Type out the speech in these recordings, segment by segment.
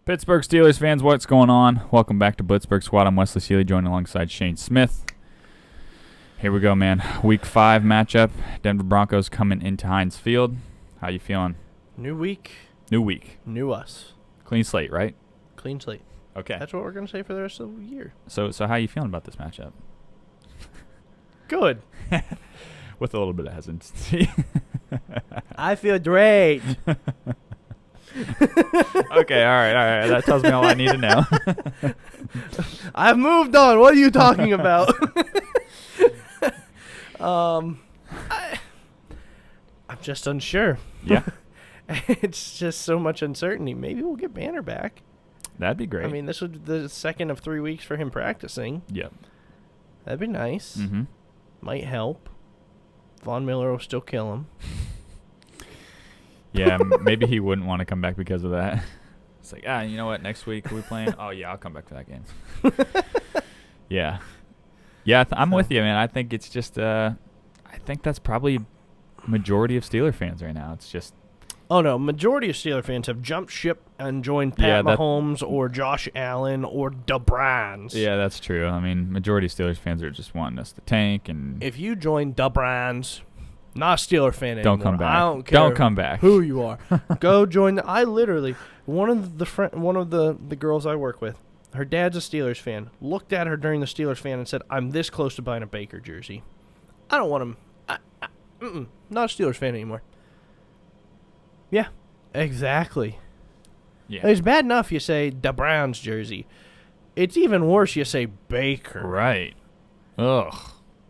Pittsburgh Steelers fans, what's going on? Welcome back to Blitzburg Squad. I'm Wesley Seeley, joined alongside Shane Smith. Here we go, man. Week 5 matchup. Denver Broncos coming into Heinz Field. How you feeling? New week. New week. New us. Clean slate, right? Clean slate. Okay. That's what we're going to say for the rest of the year. So how you feeling about this matchup? Good. With a little bit of hesitancy. I feel great. Okay, all right. That tells me all I need to know. I've moved on. What are you talking about? I'm just unsure. Yeah. It's just so much uncertainty. Maybe we'll get Banner back. That'd be great. I mean, this was the second of 3 weeks for him practicing. Yep. That'd be nice. Mm-hmm. Might help. Von Miller will still kill him. Yeah, maybe he wouldn't want to come back because of that. It's like, you know what? Next week, are we playing? Oh, yeah, I'll come back for that game. Yeah. Yeah, I'm with you, man. I think it's just I think that's probably majority of Steeler fans right now. It's just. Oh, no. Majority of Steeler fans have jumped ship and joined Pat Mahomes or Josh Allen or the Browns. Yeah, that's true. I mean, majority of Steelers fans are just wanting us to tank. And if you join the Browns, not a Steeler fan anymore. Don't come back. I don't care. Don't come back. Who you are. Go join. I literally, one of the girls I work with, her dad's a Steelers fan, looked at her during the Steelers fan and said, I'm this close to buying a Baker jersey. I don't want him. Not a Steelers fan anymore. Yeah, exactly. Yeah. It's bad enough you say the Browns jersey. It's even worse you say Baker. Right. Ugh.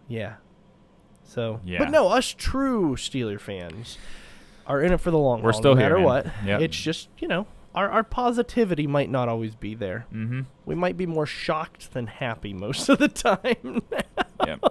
Yeah. So, yeah. But no, us true Steeler fans are in it for the long haul. We're still no here, matter man. what. Yep. It's just, our positivity might not always be there. Mm-hmm. We might be more shocked than happy most of the time. Yep.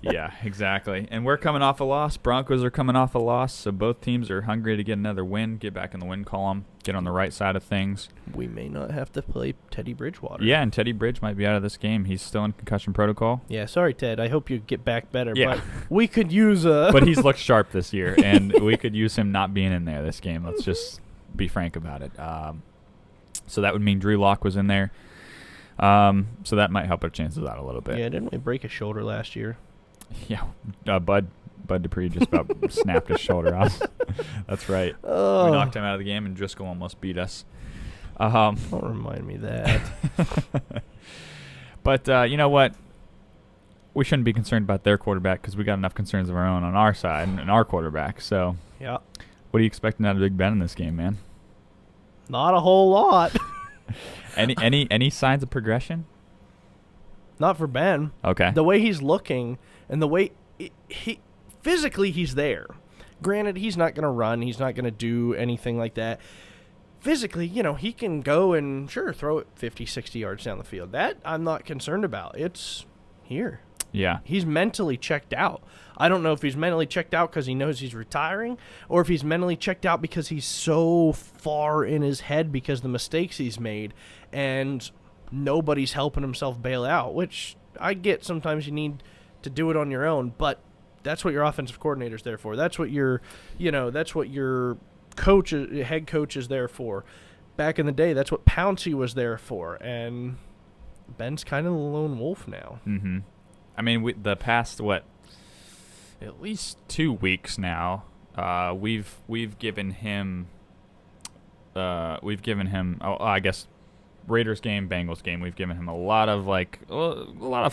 Yeah, exactly. And we're coming off a loss. Broncos are coming off a loss, so both teams are hungry to get another win, get back in the win column, get on the right side of things. We may not have to play Teddy Bridgewater. Yeah, and Teddy Bridge might be out of this game. He's still in concussion protocol. Yeah, sorry, Ted. I hope you get back better. Yeah. But we could use a... But he's looked sharp this year, and we could use him not being in there this game. Let's just be frank about it. So that would mean Drew Lock was in there. So that might help our chances out a little bit. Yeah, didn't we break a shoulder last year? Yeah, Bud Dupree just about snapped his shoulder off. That's right. Oh. We knocked him out of the game, and Driscoll almost beat us. Don't remind me that. But you know what? We shouldn't be concerned about their quarterback because we got enough concerns of our own on our side and our quarterback. So, yeah. What are you expecting out of Big Ben in this game, man? Not a whole lot. Any signs of progression? Not for Ben. Okay. The way he's looking and the way he physically he's there. Granted, he's not going to run. He's not going to do anything like that. Physically, he can go and, sure, throw it 50, 60 yards down the field. That I'm not concerned about. It's here. Yeah. He's mentally checked out. I don't know if he's mentally checked out because he knows he's retiring or if he's mentally checked out because he's so far in his head because of the mistakes he's made and nobody's helping himself bail out, which I get sometimes you need to do it on your own, but that's what your offensive coordinator's there for. That's what your head coach is there for. Back in the day, that's what Pouncey was there for, and Ben's kind of the lone wolf now. Mm-hmm. I mean, the past, at least 2 weeks now, we've given him, I guess, Raiders game, Bengals game, we've given him a lot of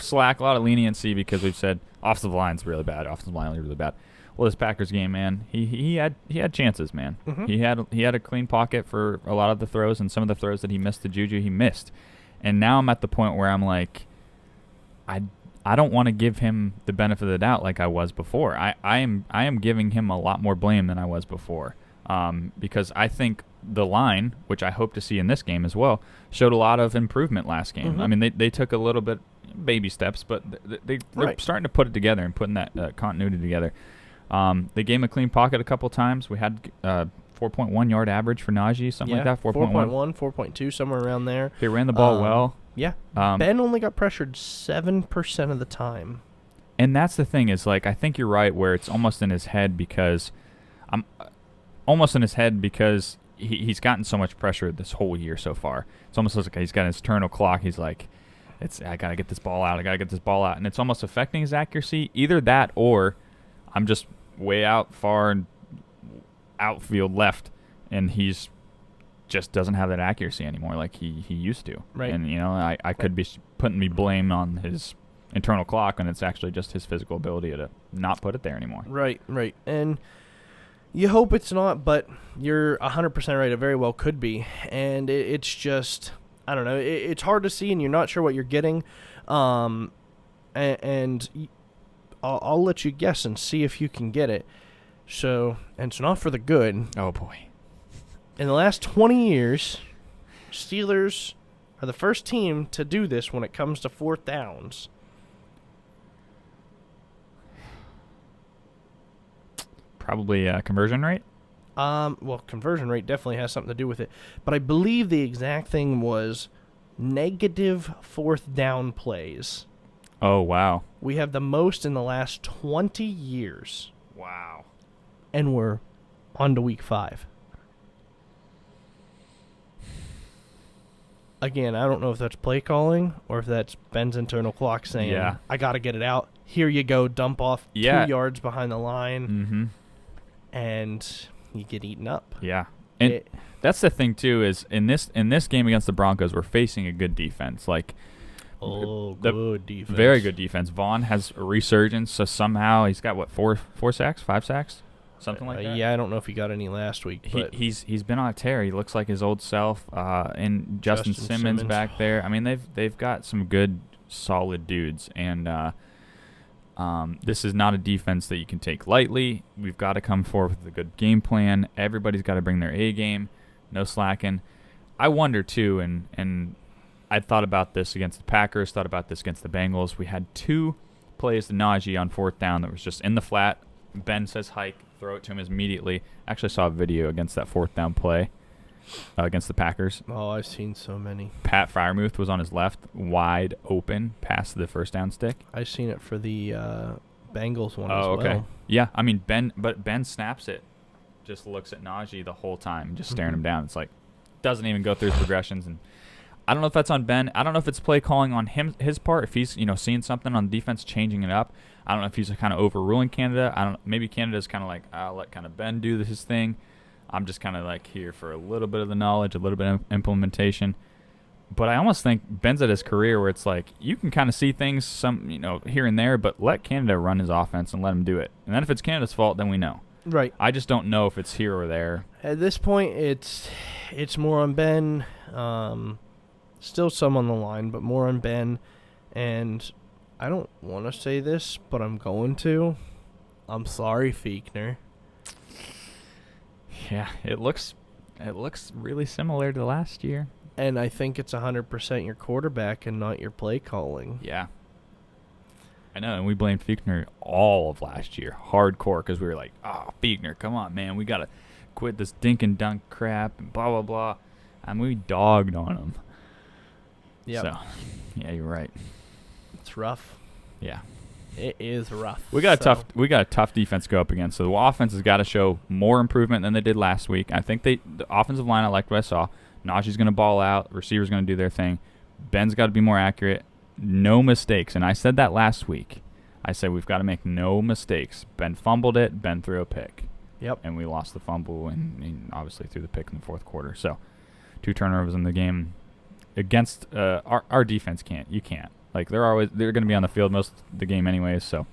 slack, a lot of leniency because we've said offensive line's really bad, offensive line really bad. Well, this Packers game, man, he had chances, man. Mm-hmm. He had a clean pocket for a lot of the throws, and some of the throws that he missed to Juju, he missed. And now I'm at the point where I'm like, I don't want to give him the benefit of the doubt like I was before. I am giving him a lot more blame than I was before. Because I think the line, which I hope to see in this game as well, showed a lot of improvement last game. Mm-hmm. I mean, they took a little bit baby steps, but they're starting to put it together and putting that continuity together. They gave him a clean pocket a couple times. We had 4.1 yard average for Najee, something like that. 4.1, 4.2, somewhere around there. They ran the ball well. Yeah. Ben only got pressured 7% of the time. And that's the thing is, I think you're right where it's almost in his head because he's gotten so much pressure this whole year so far. It's almost like he's got his eternal clock. He's like, I got to get this ball out. I got to get this ball out. And it's almost affecting his accuracy. Either that or I'm just way out far and outfield left, and he's just doesn't have that accuracy anymore like he used to. Right. And, I could be putting me blame on his internal clock when it's actually just his physical ability to not put it there anymore. Right. And you hope it's not, but you're 100% right. It very well could be. And it's just, I don't know. It's hard to see, and you're not sure what you're getting. And I'll let you guess and see if you can get it. So, and it's not for the good. Oh, boy. In the last 20 years, Steelers are the first team to do this when it comes to fourth downs. Probably conversion rate? Well, conversion rate definitely has something to do with it. But I believe the exact thing was negative fourth down plays. Oh, wow. We have the most in the last 20 years. Wow. And we're on to week 5. Again, I don't know if that's play calling or if that's Ben's internal clock saying, I got to get it out. Here you go, dump off 2 yards behind the line. Mm-hmm. And you get eaten up. Yeah. And that's the thing, too, is in this game against the Broncos, we're facing a good defense. Like, good defense. Very good defense. Vaughn has a resurgence, so somehow he's got, 4 sacks, 5 sacks? Something like that? Yeah, I don't know if he got any last week. But he's been on a tear. He looks like his old self. And Justin Simmons back there. I mean, they've got some good, solid dudes. And this is not a defense that you can take lightly. We've got to come forward with a good game plan. Everybody's got to bring their A game. No slacking. I wonder, too, and I thought about this against the Packers, thought about this against the Bengals. We had 2 plays to Najee on fourth down that was just in the flat. Ben says hike, throw it to him immediately. Actually saw a video against that fourth down play against the Packers. Oh, I've seen so many. Pat Freiermuth was on his left, wide open, past the first down stick. I've seen it for the Bengals one as well. Oh, okay. Yeah, I mean, Ben snaps it, just looks at Najee the whole time, just staring him down. It's like, doesn't even go through his progressions. And I don't know if that's on Ben. I don't know if it's play calling on his part, if he's seeing something on defense, changing it up. I don't know if he's kind of overruling Canada. Maybe Canada's kind of like, I'll let kind of Ben do his thing. I'm just kind of like here for a little bit of the knowledge, a little bit of implementation. But I almost think Ben's at his career where it's like you can kind of see things here and there, but let Canada run his offense and let him do it. And then if it's Canada's fault, then we know. Right. I just don't know if it's here or there. At this point, it's more on Ben. Still some on the line, but more on Ben. And I don't want to say this, but I'm going to. I'm sorry, Fiechner. Yeah, it looks really similar to last year. And I think it's 100% your quarterback and not your play calling. Yeah. I know, and we blamed Fiechner all of last year, hardcore, because we were like, Fiechner, come on, man, we got to quit this dink and dunk crap and blah, blah, blah. And we dogged on him. Yeah. So, yeah, you're right. It's rough. Yeah. It is rough. We got a tough defense to go up against. So the offense has got to show more improvement than they did last week. I think the offensive line, I liked what I saw. Najee's going to ball out. Receivers going to do their thing. Ben's got to be more accurate. No mistakes. And I said that last week. I said we've got to make no mistakes. Ben fumbled it. Ben threw a pick. Yep. And we lost the fumble and obviously threw the pick in the fourth quarter. So 2 turnovers in the game. Against our defense you can't. Like they're going to be on the field most of the game anyways. So,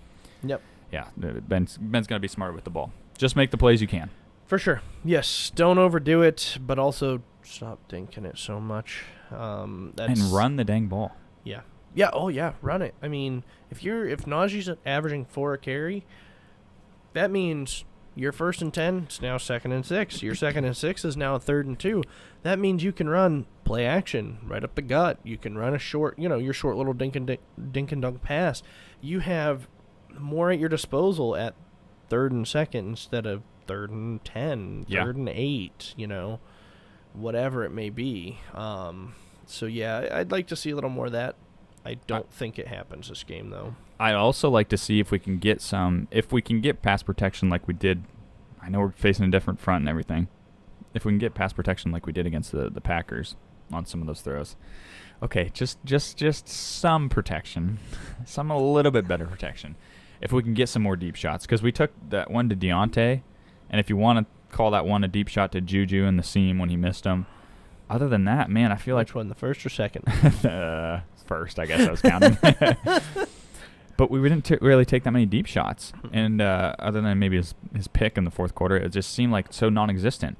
yep. Yeah, Ben's going to be smart with the ball. Just make the plays you can. For sure. Yes, don't overdo it, but also stop dinking it so much. And run the dang ball. Yeah. Yeah. Oh yeah, run it. I mean, if Najee's averaging 4 a carry, that means your 1st and 10 is now 2nd and 6. Your 2nd and 6 is now 3rd and 2. That means you can run play action right up the gut. You can run a short, your short little dink and dunk pass. You have more at your disposal at 3rd and 2nd instead of 3rd and 10, 3rd and 8, whatever it may be. So yeah, I'd like to see a little more of that. I don't think it happens this game though. I'd also like to see if we can get pass protection like we did. I know we're facing a different front and everything. if we can get pass protection like we did against the Packers on some of those throws. Okay, just some protection, some a little bit better protection. If we can get some more deep shots, because we took that one to Deontay, and if you want to call that one a deep shot to Juju in the seam when he missed him, other than that, man, I feel Which one, the first or second? First, I guess I was counting. But we didn't really take that many deep shots, and other than maybe his pick in the fourth quarter, it just seemed like so non-existent.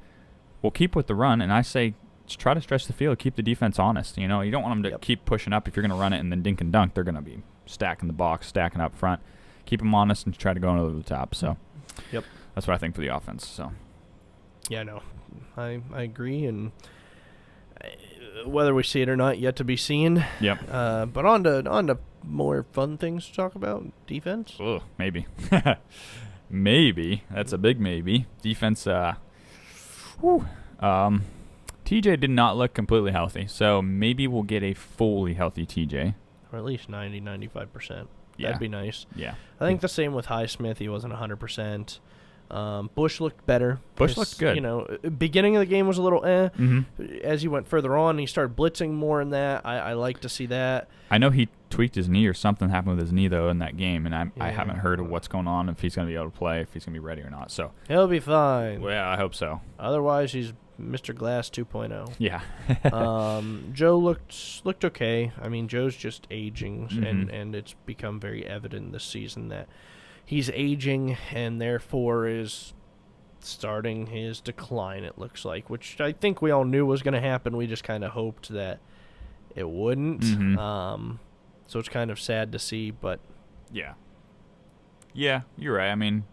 We'll keep with the run, and I say just try to stretch the field, keep the defense honest. You know, you don't want them to keep pushing up. If you're going to run it and then dink and dunk, they're going to be stacking the box, stacking up front. Keep them honest and try to go over the top. So, that's what I think for the offense. So, yeah, no, I agree, and whether we see it or not, yet to be seen. Yep. But on to more fun things to talk about. Defense. Oh, maybe, maybe that's a big maybe. Defense. TJ did not look completely healthy, so maybe we'll get a fully healthy TJ, or at least 90-95%. Yeah. That'd be nice. Yeah. I think the same with Highsmith. He wasn't 100%. Bush looked better. Bush looked good. You know, beginning of the game was a little Mm-hmm. As he went further on, he started blitzing more in that. I like to see that. I know he tweaked his knee or something happened with his knee, though, in that game, and I haven't heard of what's going on, if he's going to be able to play, if he's going to be ready or not. So He'll be fine. Well, yeah, I hope so. Otherwise, he's Mr. Glass 2.0. Yeah. Joe looked okay. I mean, Joe's just aging, Mm-hmm. and it's become very evident this season that he's aging and therefore is starting his decline, it looks like, which I think we all knew was going to happen. We just kind of hoped that it wouldn't. Mm-hmm. So it's kind of sad to see, but Yeah, you're right. I mean,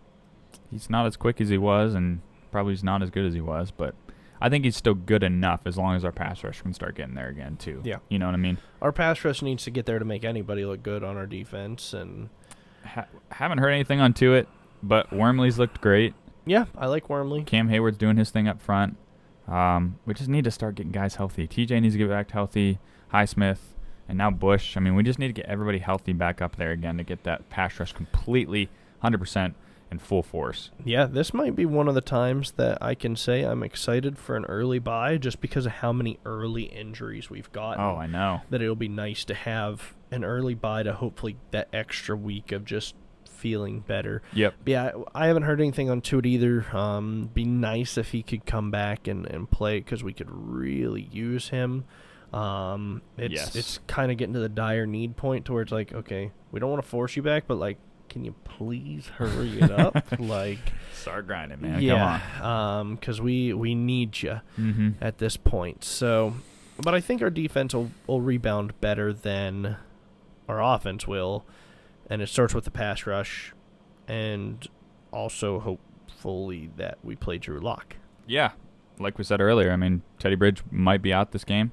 he's not as quick as he was, and probably he's not as good as he was, but I think he's still good enough as long as our pass rush can start getting there again, too. Yeah. You know what I mean? Our pass rush needs to get there to make anybody look good on our defense. And haven't heard anything on to it, but Wormley's looked great. Yeah, I like Wormley. Cam Hayward's doing his thing up front. We just need to start getting guys healthy. TJ needs to get back healthy. Highsmith, and now Bush. I mean, we just need to get everybody healthy back up there again to get that pass rush completely 100% in full force. Yeah, this might be one of the times that I can say I'm excited for an early bye just because of how many early injuries we've gotten. Oh, I know. That it'll be nice to have an early bye to hopefully that extra week of just feeling better. Yep. But yeah, I haven't heard anything on Toot either. Be nice if he could come back and play because we could really use him. It's kind of getting to the dire need point to where it's like, okay, we don't want to force you back, but like, can you please hurry it up? Like, start grinding, man. Yeah, come on. Because we need you Mm-hmm. at this point. So, but I think our defense will rebound better than our offense will, and it starts with the pass rush, and also hopefully that we play Drew Lock. Yeah, like we said earlier, I mean, Teddy Bridge might be out this game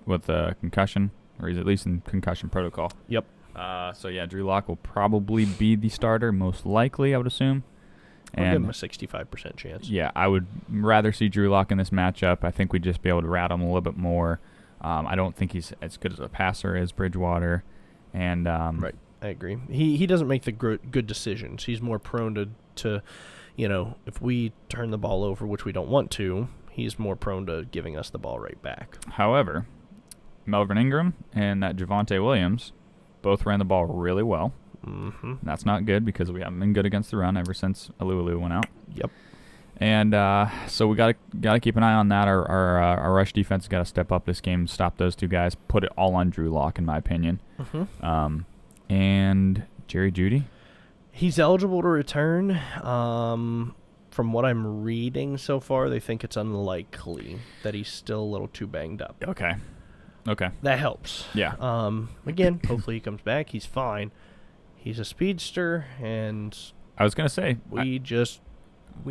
with a concussion, or he's at least in concussion protocol. Yep. So, yeah, Drew Lock will probably be the starter, most likely, I would assume. I'll give him a 65% chance. Yeah, I would rather see Drew Lock in this matchup. I think we'd just be able to rattle him a little bit more. I don't think he's as good as a passer as Bridgewater. And right, I agree. He doesn't make the good decisions. He's more prone to, you know, if we turn the ball over, which we don't want to, he's more prone to giving us the ball right back. However, Melvin Ingram and that Javonte Williams both ran the ball really well. Mm-hmm. That's not good because we haven't been good against the run ever since Alu went out. Yep. And so we gotta keep an eye on that. Our rush defense has got to step up this game, stop those two guys, put it all on Drew Lock, in my opinion. Mm-hmm. And Jerry Jeudy. He's eligible to return. From what I'm reading so far, they think it's unlikely that he's still a little too banged up. Okay. That helps. Yeah. Again, hopefully he comes back. He's fine. He's a speedster, and I was gonna say we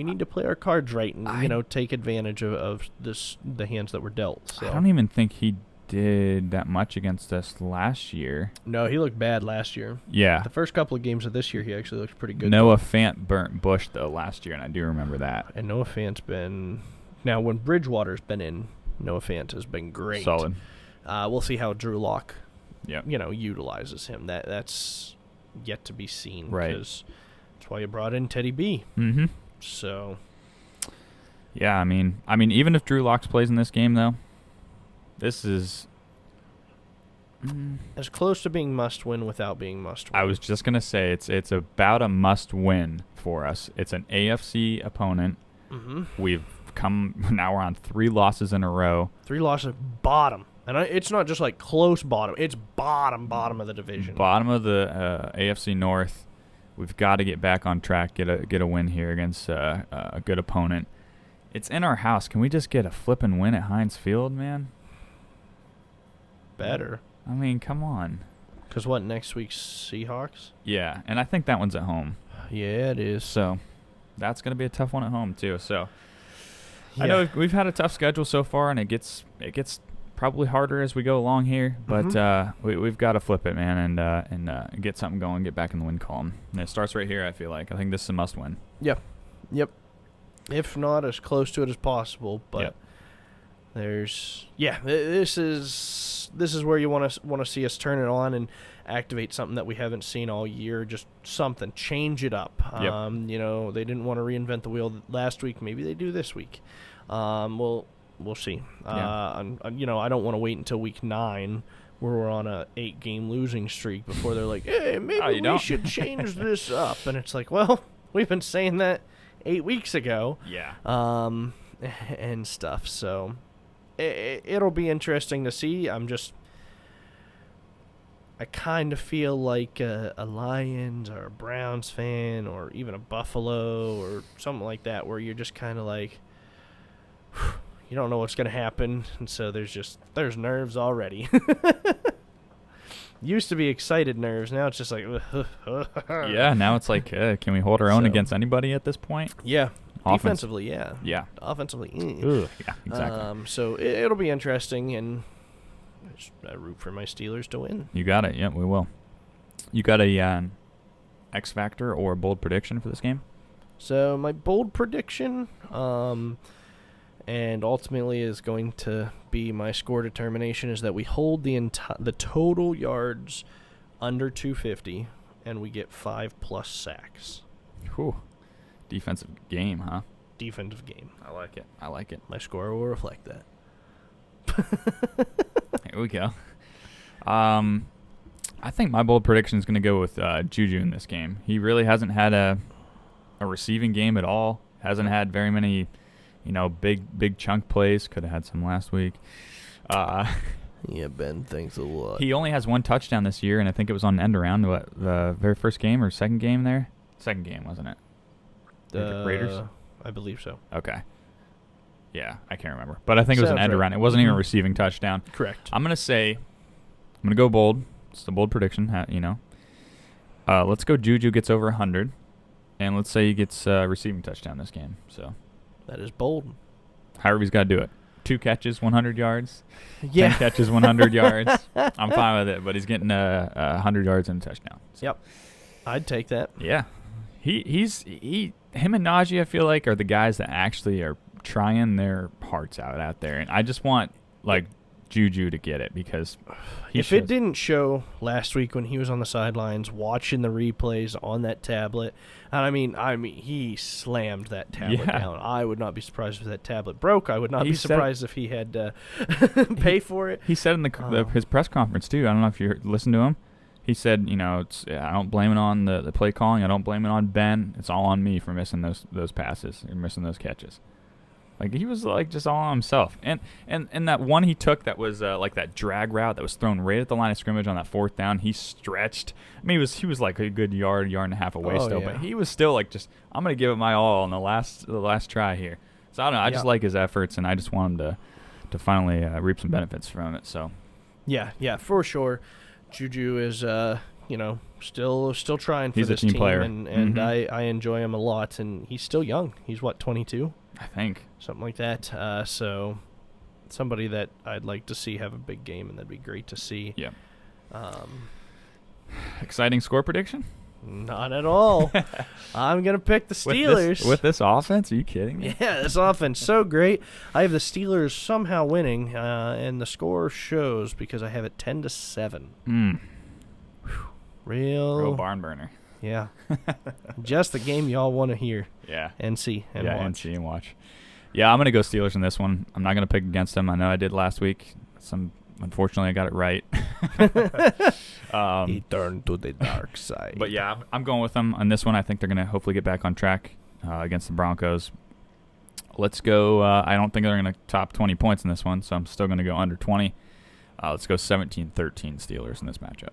need to play our cards right and take advantage of the hands that were dealt. So. I don't even think he did that much against us last year. No, he looked bad last year. Yeah. The first couple of games of this year, he actually looked pretty good. Noah Fant burnt Bush though last year, and I do remember that. And Noah Fant's been now when Bridgewater's been in, Noah Fant has been great. Solid. We'll see how Drew Lock, Yep. utilizes him. That's yet to be seen. Right. Because that's why you brought in Teddy B. Mm-hmm. So. Yeah, I mean, even if Drew Lock plays in this game, though, this is As close to being must-win without being must-win. I was just gonna say it's about a must-win for us. It's an AFC opponent. Mm-hmm. Now we're on 3 losses in a row. 3 losses, bottom. And it's not just like close bottom. It's bottom of the division. Bottom of the AFC North. We've got to get back on track, get a win here against a good opponent. It's in our house. Can we just get a flippin' win at Heinz Field, man? Better. I mean, come on. Because what, next week's Seahawks? Yeah, and I think that one's at home. Yeah, it is. So that's going to be a tough one at home, too. So Yeah. I know we've had a tough schedule so far, and it gets probably harder as we go along here. But we've got to flip it, man, and get something going, get back in the win column. And it starts right here, I feel like. I think this is a must-win. Yep. If not, as close to it as possible. But this is where you want to see us turn it on and activate something that we haven't seen all year. Just something, change it up. Yep. They didn't want to reinvent the wheel last week. Maybe they do this week. We'll see. Yeah. I don't want to wait until week 9 where we're on a 8-game losing streak before they're like, hey, maybe we should change this up. And it's like, well, we've been saying that 8 weeks ago. Yeah. And stuff. So it'll be interesting to see. I kind of feel like a Lions or a Browns fan or even a Buffalo or something like that, where you're just kind of like, you don't know what's going to happen. And so there's nerves already. Used to be excited nerves. Now it's just like, yeah, now it's like, can we hold our own against anybody at this point? Yeah. Defensively, yeah. Yeah. Offensively, yeah, exactly. So it'll be interesting, and I root for my Steelers to win. You got it. Yep, we will. You got a X factor or a bold prediction for this game? So my bold prediction, and ultimately is going to be my score determination, is that we hold the total yards under 250, and we get 5+ sacks. Whew. Defensive game, huh? Defensive game. I like it. My score will reflect that. Here we go. I think my bold prediction is going to go with Juju in this game. He really hasn't had a receiving game at all. Hasn't had very many, big chunk plays. Could have had some last week. Yeah, Ben, thanks a lot. He only has 1 touchdown this year, and I think it was on end around the very first game or second game there. Second game, wasn't it? The Raiders? I believe so. Okay. Yeah, I can't remember. But I think it was an end around. It wasn't even a receiving touchdown. Correct. I'm going to go bold. It's a bold prediction, let's go Juju gets over 100, and let's say he gets a receiving touchdown this game. So that is bold. However he's got to do it. 2 catches, 100 yards. Yeah. 10 catches, 100 yards. I'm fine with it, but he's getting 100 yards and a touchdown. So. Yep. I'd take that. Yeah. Him and Najee, I feel like, are the guys that actually are trying their hearts out there. And I just want, Juju to get it because it didn't show last week when he was on the sidelines watching the replays on that tablet, and I mean he slammed that tablet down. I would not be surprised if that tablet broke. I would not be surprised if he had to pay for it. He said in his press conference too. I don't know if you listened to him. He said, I don't blame it on the play calling. I don't blame it on Ben. It's all on me for missing those passes and missing those catches. He was just all on himself. And that one he took that was that drag route that was thrown right at the line of scrimmage on that 4th down. He stretched. I mean, he was like a good yard and a half away still, but he was still I'm gonna give it my all on the last try here. So I don't know. I just like his efforts, and I just want him to finally reap some benefits from it. So yeah, for sure. Juju is still trying for this this team player, and I enjoy him a lot, and he's still young. He's 22, I think, something like that. So somebody that I'd like to see have a big game, and that'd be great to see. Yeah. Exciting score prediction? Not at all. I'm gonna pick the Steelers with this offense. Are you kidding me? Yeah, this offense so great. I have the Steelers somehow winning, and the score shows because I have it 10-7. Real barn burner. Yeah. Just the game y'all want to hear. Yeah. And see and watch. And see and watch. Yeah, I'm going to go Steelers in this one. I'm not going to pick against them. I know I did last week. Unfortunately, I got it right. He turned to the dark side. But yeah, I'm going with them on this one. I think they're going to hopefully get back on track against the Broncos. Let's go. I don't think they're going to top 20 points in this one, so I'm still going to go under 20. Let's go 17-13 Steelers in this matchup.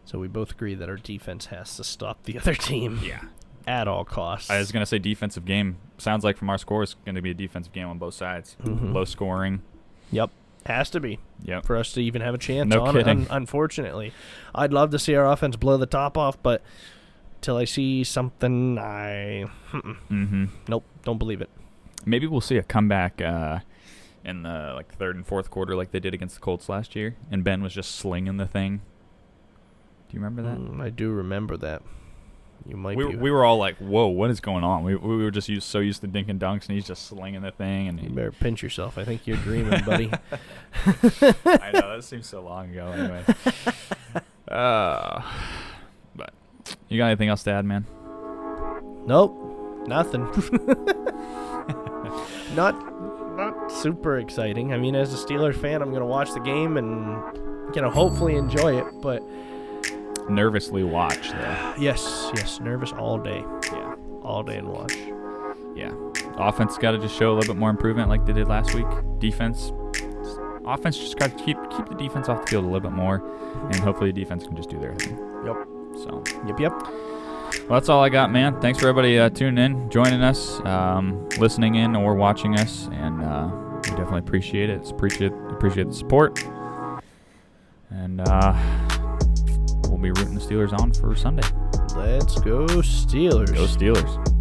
So we both agree that our defense has to stop the other team. Yeah. At all costs. I was going to say defensive game. Sounds like from our score, it's going to be a defensive game on both sides. Mm-hmm. Low scoring. Yep. Has to be. Yep. For us to even have a chance No kidding. Unfortunately. I'd love to see our offense blow the top off, but till I see something, nope, don't believe it. Maybe we'll see a comeback in the third and fourth quarter like they did against the Colts last year, and Ben was just slinging the thing. Do you remember that? I do remember that. You might be. We were all like, whoa, what is going on? We were just so used to dink and dunks, and he's just slinging the thing. And you better pinch yourself. I think you're dreaming, buddy. I know, that seems so long ago anyway. But you got anything else to add, man? Nope. Nothing. Not super exciting. I mean, as a Steelers fan, I'm going to watch the game and, hopefully enjoy it, but... Nervously watch, though. Yes, nervous all day. Yeah. All day and watch. Yeah. Offense got to just show a little bit more improvement like they did last week. Offense just got to keep the defense off the field a little bit more, and hopefully the defense can just do their thing. Yep. So. Yep. Well, that's all I got, man. Thanks for everybody tuning in, joining us, listening in, or watching us, and we definitely appreciate it. Appreciate the support, and we'll be rooting the Steelers on for Sunday. Let's go Steelers. Go Steelers.